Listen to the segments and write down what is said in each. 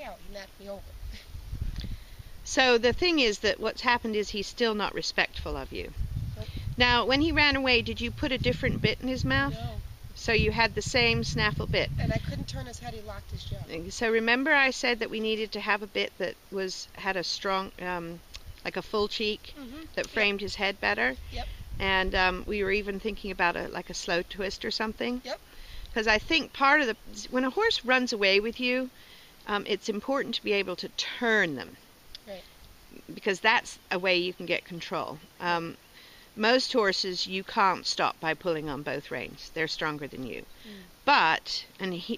out. He knocked me over. So the thing is that what's happened is he's still not respectful of you. Nope. Now, when he ran away, did you put a different bit in his mouth? No. So you had the same snaffle bit. And I couldn't turn his head. He locked his jaw. So remember I said that we needed to have a bit that had a strong, like a full cheek that framed his head better? Yep. And we were even thinking about like a slow twist or something. Yep. Because I think when a horse runs away with you, it's important to be able to turn them. Right. Because that's a way you can get control. Most horses you can't stop by pulling on both reins. They're stronger than you. But,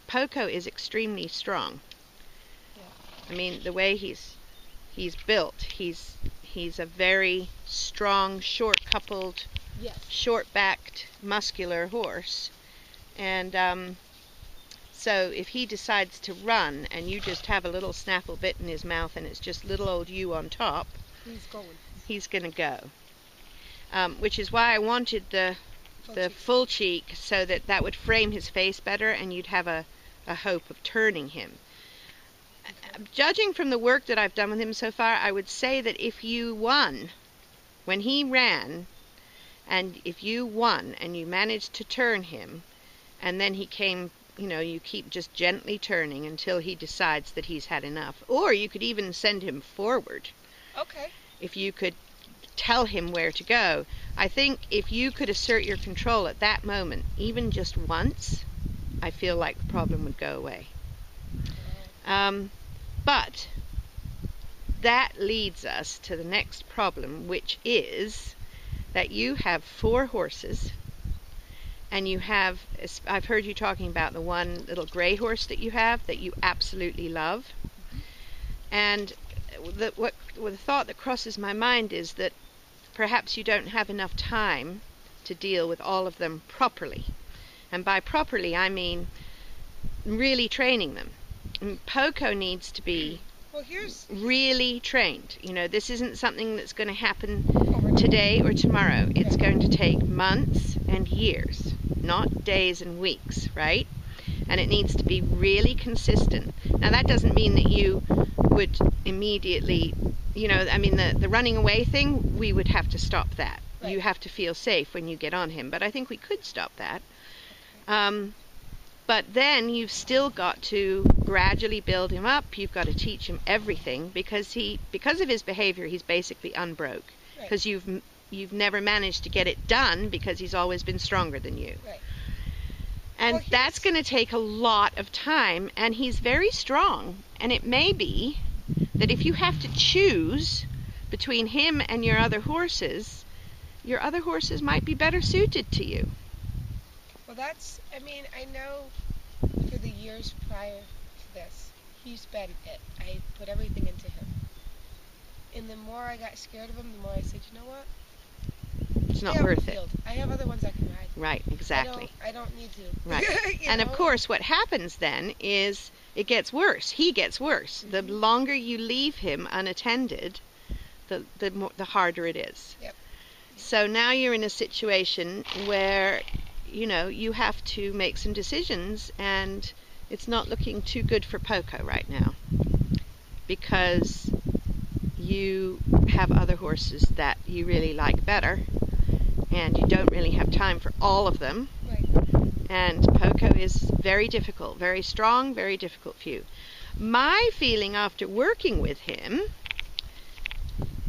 Poco is extremely strong. Yeah. I mean, the way he's built, he's a very strong, short-coupled, short-backed, muscular horse. And so if he decides to run and you just have a little snaffle bit in his mouth and it's just little old you on top, he's going to go. Which is why I wanted the full cheek, so that would frame his face better and you'd have a hope of turning him. Judging from the work that I've done with him so far, I would say that if you won, when he ran, and if you won and you managed to turn him, and then he came, you keep just gently turning until he decides that he's had enough. Or you could even send him forward. Okay. If you could tell him where to go. I think if you could assert your control at that moment, even just once, I feel like the problem would go away. But that leads us to the next problem, which is that you have 4 horses, and you have, I've heard you talking about the one little gray horse that you have that you absolutely love. And the thought that crosses my mind is that perhaps you don't have enough time to deal with all of them properly. And by properly, I mean really training them. And Poco needs to be really trained. This isn't something that's going to happen today or tomorrow. It's going to take months and years, not days and weeks, right? And it needs to be really consistent. Now, that doesn't mean that you would immediately, the running away thing, we would have to stop that. Right. You have to feel safe when you get on him, but I think we could stop that. But then you've still got to gradually build him up. You've got to teach him everything, because of his behavior, he's basically unbroke. Because you've never managed to get it done, because he's always been stronger than you. Right. And that's going to take a lot of time, and he's very strong. And it may be that if you have to choose between him and your other horses might be better suited to you. Well, I know for the years prior to this, he's been it. I put everything into him. And the more I got scared of him, the more I said, you know what? It's not worth it. I have other ones I can ride. Right, exactly. I don't need to. Right. And of course, what happens then is it gets worse. He gets worse. The longer you leave him unattended, the harder it is. Yep. So now you're in a situation where, you have to make some decisions, and it's not looking too good for Poco right now, because you have other horses that you really like better, and you don't really have time for all of them. Right. And Poco is very difficult, very strong, very difficult for you. My feeling after working with him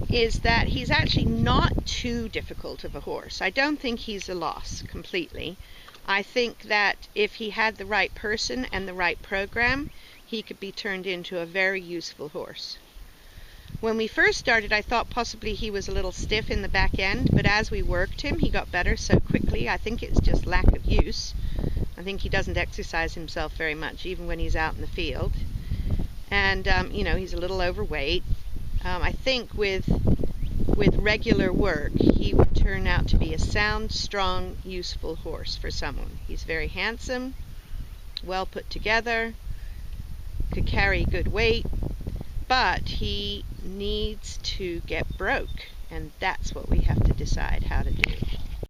is that he's actually not too difficult of a horse. I don't think he's a loss completely. I think that if he had the right person and the right program, he could be turned into a very useful horse. When we first started, I thought possibly he was a little stiff in the back end, but as we worked him, he got better so quickly. I think it's just lack of use. I think he doesn't exercise himself very much, even when he's out in the field. And, he's a little overweight. I think with regular work, he would turn out to be a sound, strong, useful horse for someone. He's very handsome, well put together, could carry good weight, but he needs to get broke, and that's what we have to decide how to do.